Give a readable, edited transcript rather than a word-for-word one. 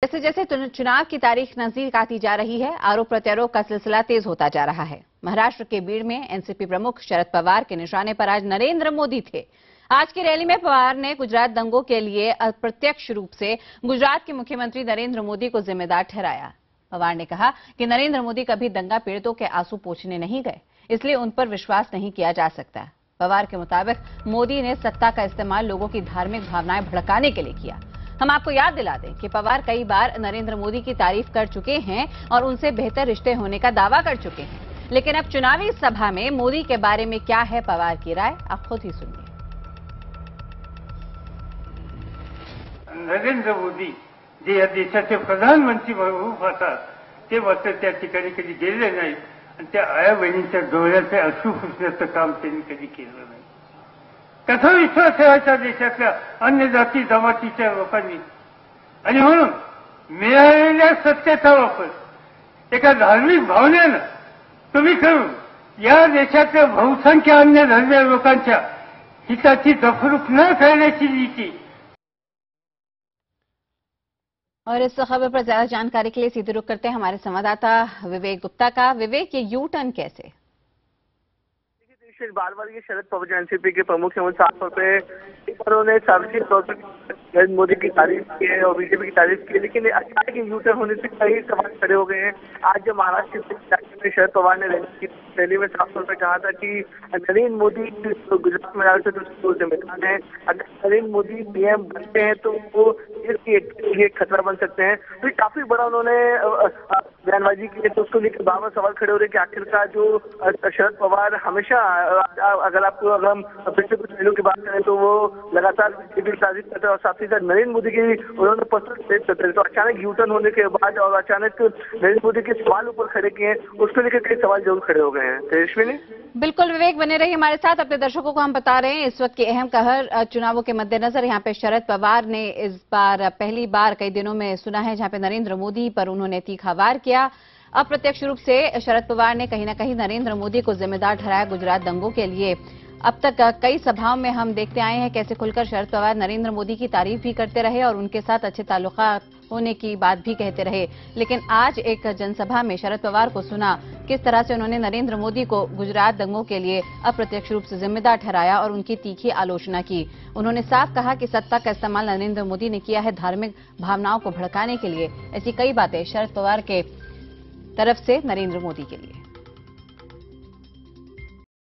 जैसे जैसे चुनाव की तारीख नजदीक आती जा रही है, आरोप प्रत्यारोप का सिलसिला तेज होता जा रहा है। महाराष्ट्र के बीड़ में एनसीपी प्रमुख शरद पवार के निशाने पर आज नरेंद्र मोदी थे। आज की रैली में पवार ने गुजरात दंगों के लिए अप्रत्यक्ष रूप से गुजरात के मुख्यमंत्री नरेंद्र मोदी को जिम्मेदार ठहराया। पवार ने कहा कि नरेंद्र मोदी कभी दंगा पीड़ितों के आंसू पोंछने नहीं गए, इसलिए उन पर विश्वास नहीं किया जा सकता। पवार के मुताबिक मोदी ने सत्ता का इस्तेमाल लोगों की धार्मिक भावनाएं भड़काने के लिए किया। हम आपको याद दिला दें कि पवार कई बार नरेंद्र मोदी की तारीफ कर चुके हैं और उनसे बेहतर रिश्ते होने का दावा कर चुके हैं। लेकिन अब चुनावी सभा में मोदी के बारे में क्या है पवार की राय, आप खुद ही सुनिए। नरेंद्र मोदी जे या देशाचे प्रधानमंत्री होतात ते मात्र त्या ठिकाणी कधी गेले नाही आणि त्या आया बहिणींच्या डोळ्याचे अश्रू पुसण्याचं काम त्यांनी कधी केलं नाही। कसा विश्वास ठेवायचा देशातल्या अन्य जाती जमातीच्या लोकांनी? आणि म्हणून मिळालेल्या सत्तेचा वापर एका धार्मिक भावनेनं तुम्ही करून या देशातल्या बहुसंख्य अन्य धर्मीय लोकांच्या हिताची दफरूक न करण्याची नीती। और इस खबर पर ज्यादा जानकारी के लिए सीधे रुख करते हैं हमारे संवाददाता विवेक गुप्ता का। विवेक, ये यू टर्न कैसे? बार बार ये शरद पवार एनसीपी के प्रमुख हैं, साफ तौर पे उन्होंने सार्वजनिक तौर पर नरेंद्र मोदी की तारीफ की है और बीजेपी की तारीफ की है, लेकिन अचानक यू टर्न होने से कई सवाल खड़े हो गए हैं। आज जब महाराष्ट्र में शरद पवार ने रैली में साफ तौर पर कहा था कि नरेंद्र मोदी गुजरात में आए थे तो जिम्मेदार है, अगर नरेंद्र मोदी पीएम बनते हैं तो वो एक खतरा बन सकते हैं। तो काफी बड़ा उन्होंने बयानबाजी की है, तो उसको लेकर बार सवाल खड़े हो रहे कि आखिरकार जो शरद पवार हमेशा अगर हम पिछले कुछ महीनों की बात करें तो वो लगातार बीजेपी की तारीफ करते हैं और साथ ही साथ नरेंद्र मोदी की उन्होंने पर्सनल स्टेट करते हैं। तो अचानक यू टर्न होने के बाद और अचानक नरेंद्र मोदी के सवाल ऊपर खड़े किए हैं, उसको लेकर कई सवाल जरूर खड़े हो गए हैं। तेजस्विनी, बिल्कुल विवेक, बने रहिए हमारे साथ। अपने दर्शकों को हम बता रहे हैं इस वक्त की अहम खबर चुनावों के मद्देनजर यहाँ पे शरद पवार ने इस बार पहली बार कई दिनों में सुना है जहां पे नरेंद्र मोदी पर उन्होंने तीखा वार किया। अप्रत्यक्ष रूप से शरद पवार ने कहीं ना कहीं नरेंद्र मोदी को जिम्मेदार ठहराया गुजरात दंगों के लिए। अब तक कई सभाओं में हम देखते आए हैं कैसे खुलकर शरद पवार नरेंद्र मोदी की तारीफ भी करते रहे और उनके साथ अच्छे ताल्लुकात होने की बात भी कहते रहे। लेकिन आज एक जनसभा में शरद पवार को सुना किस तरह से उन्होंने नरेंद्र मोदी को गुजरात दंगों के लिए अप्रत्यक्ष रूप से जिम्मेदार ठहराया और उनकी तीखी आलोचना की। उन्होंने साफ कहा कि सत्ता का इस्तेमाल नरेंद्र मोदी ने किया है धार्मिक भावनाओं को भड़काने के लिए। ऐसी कई बातें शरद पवार के तरफ से नरेंद्र मोदी के लिए।